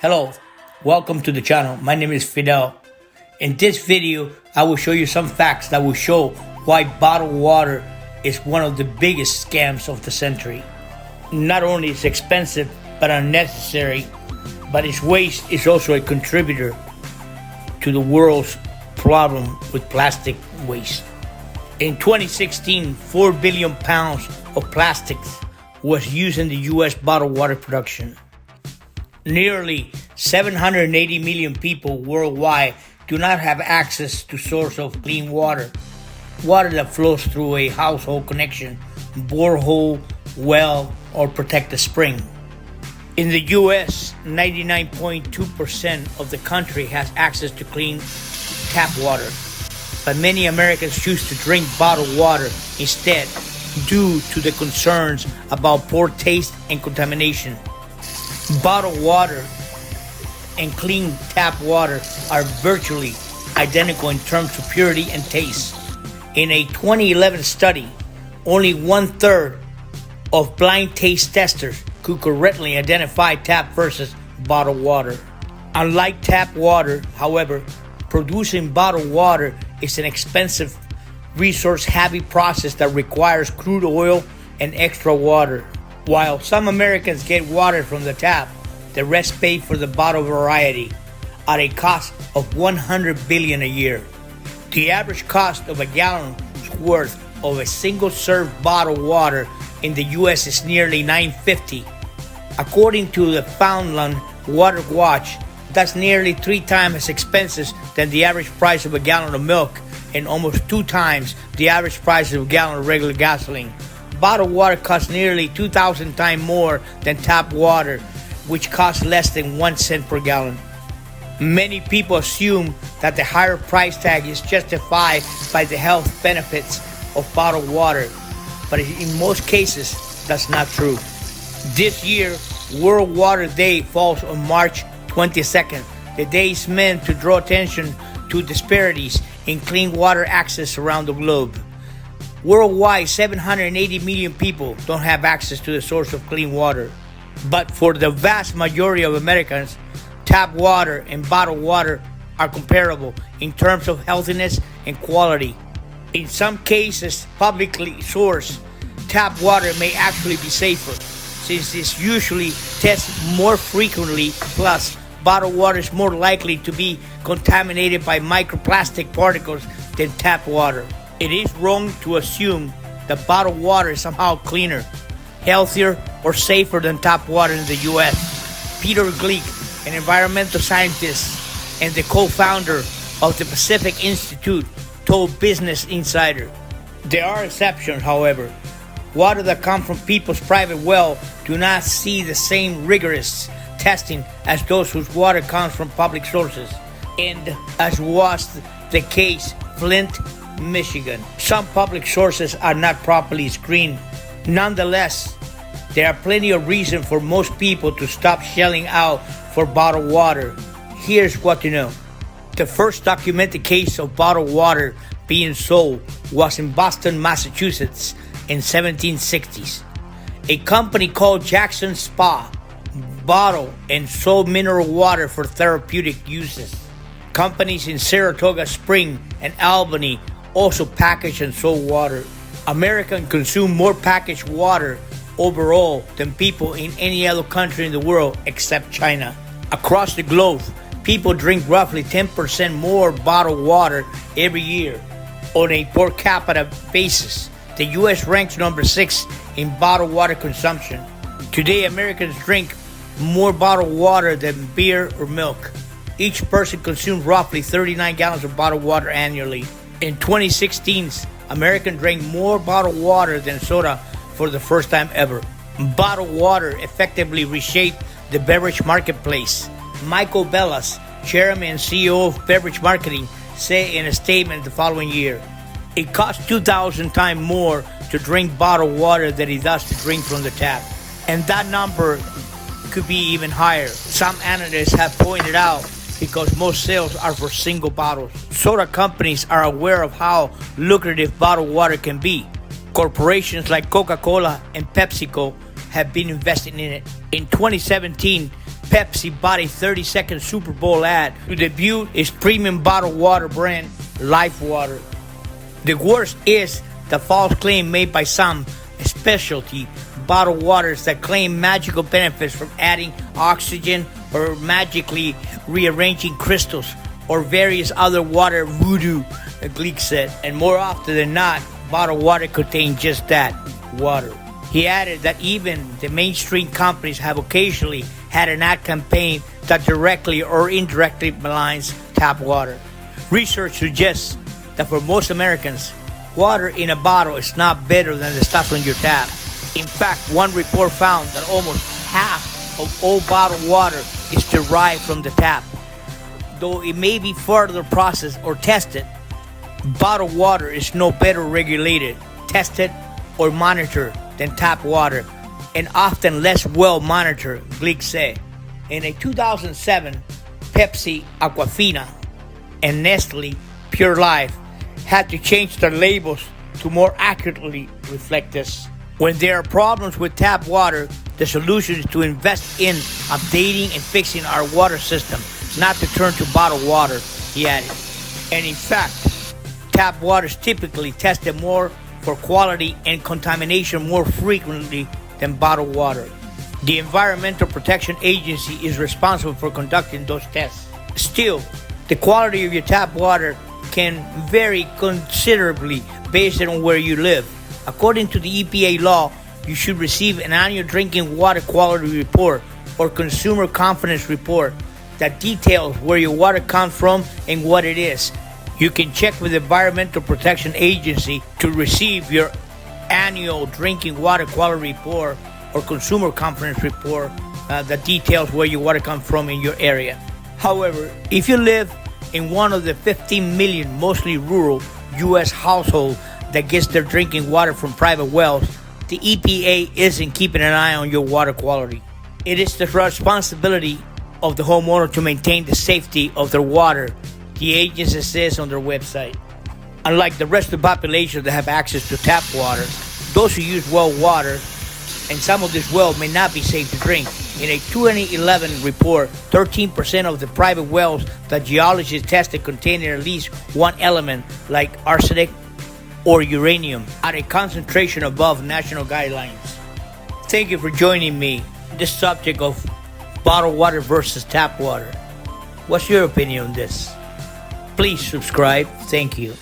Hello, welcome to the channel. My name is Fidel. In this video, I will show you some facts that will show why bottled water is one of the biggest scams of the century. Not only is it expensive but unnecessary, but its waste is also a contributor to the world's problem with plastic waste. In 2016, 4 billion pounds of plastics was used in the U.S. bottled water production. Nearly 780 million people worldwide do not have access to source of clean water that flows through a household connection, borehole, well, or protected spring. In the U.S., 99.2% of the country has access to clean tap water, but many Americans choose to drink bottled water instead due to the concerns about poor taste and contamination. Bottled water and clean tap water are virtually identical in terms of purity and taste. In a 2011 study, only 1/3 of blind taste testers could correctly identify tap versus bottled water. Unlike tap water, however, producing bottled water is an expensive, resource-heavy process that requires crude oil and extra water. While some Americans get water from the tap, the rest pay for the bottled variety at a cost of $100 billion a year. The average cost of a gallon's worth of a single-serve bottled water in the U.S. is nearly $9.50. According to the Foundland Water Watch, that's nearly 3 times as expensive than the average price of a gallon of milk and almost 2 times the average price of a gallon of regular gasoline. Bottled water costs nearly 2,000 times more than tap water, which costs less than 1 cent per gallon. Many people assume that the higher price tag is justified by the health benefits of bottled water, but in most cases, that's not true. This year, World Water Day falls on March 22nd. The day is meant to draw attention to disparities in clean water access around the globe. Worldwide, 780 million people don't have access to the source of clean water. But for the vast majority of Americans, tap water and bottled water are comparable in terms of healthiness and quality. In some cases, publicly sourced tap water may actually be safer, since it's usually tested more frequently, plus bottled water is more likely to be contaminated by microplastic particles than tap water. It is wrong to assume that bottled water is somehow cleaner, healthier, or safer than tap water in the U.S. Peter Glick, an environmental scientist and the co-founder of the Pacific Institute, told Business Insider. There are exceptions, however. Water that comes from people's private well do not see the same rigorous testing as those whose water comes from public sources. And as was the case, Flint, Michigan, some public sources are not properly screened. Nonetheless, there are plenty of reasons for most people to stop shelling out for bottled water. Here's what to know. The first documented case of bottled water being sold was in Boston, Massachusetts in 1760s. A company called Jackson Spa bottled and sold mineral water for therapeutic uses. Companies in Saratoga Springs and Albany also packaged and sold water. Americans consume more packaged water overall than people in any other country in the world except China. Across the globe, people drink roughly 10% more bottled water every year. On a per capita basis, the U.S. ranks number 6 in bottled water consumption. Today, Americans drink more bottled water than beer or milk. Each person consumes roughly 39 gallons of bottled water annually. In 2016, Americans drank more bottled water than soda for the first time ever. Bottled water effectively reshaped the beverage marketplace. Michael Bellas, chairman and CEO of beverage marketing, said in a statement the following year, "It costs 2,000 times more to drink bottled water than it does to drink from the tap." And that number could be even higher. Some analysts have pointed out because most sales are for single bottles. Soda companies are aware of how lucrative bottled water can be. Corporations like Coca-Cola and PepsiCo have been investing in it. In 2017, Pepsi bought a 30-second Super Bowl ad to debut its premium bottled water brand, Life Water. The worst is the false claim made by some specialty bottled waters that claim magical benefits from adding oxygen or magically rearranging crystals or various other water voodoo, Glick said. And more often than not, bottled water contains just that, water. He added that even the mainstream companies have occasionally had an ad campaign that directly or indirectly maligns tap water. Research suggests that for most Americans, water in a bottle is not better than the stuff on your tap. In fact, one report found that almost half of all bottled water is derived from the tap. Though it may be further processed or tested, bottled water is no better regulated, tested, or monitored than tap water, and often less well monitored, Glick said. In a 2007, Pepsi Aquafina and Nestle Pure Life had to change their labels to more accurately reflect this. When there are problems with tap water, the solution is to invest in updating and fixing our water system, not to turn to bottled water, he added. And in fact, tap water is typically tested more for quality and contamination more frequently than bottled water. The Environmental Protection Agency is responsible for conducting those tests. Still, the quality of your tap water can vary considerably based on where you live. According to the EPA law, you should receive an annual drinking water quality report or consumer confidence report that details where your water comes from and what it is. You can check with the Environmental Protection Agency to receive your annual drinking water quality report or consumer confidence report that details where your water comes from in your area. However, if you live in one of the 15 million mostly rural U.S. households that gets their drinking water from private wells, the EPA isn't keeping an eye on your water quality. It is the responsibility of the homeowner to maintain the safety of their water, the agency says on their website. Unlike the rest of the population that have access to tap water, those who use well water, and some of this well may not be safe to drink. In a 2011 report, 13% of the private wells that geologists tested contained at least one element like arsenic or uranium at a concentration above national guidelines. Thank you for joining me on this subject of bottled water versus tap water. What's your opinion on this? Please subscribe. Thank you.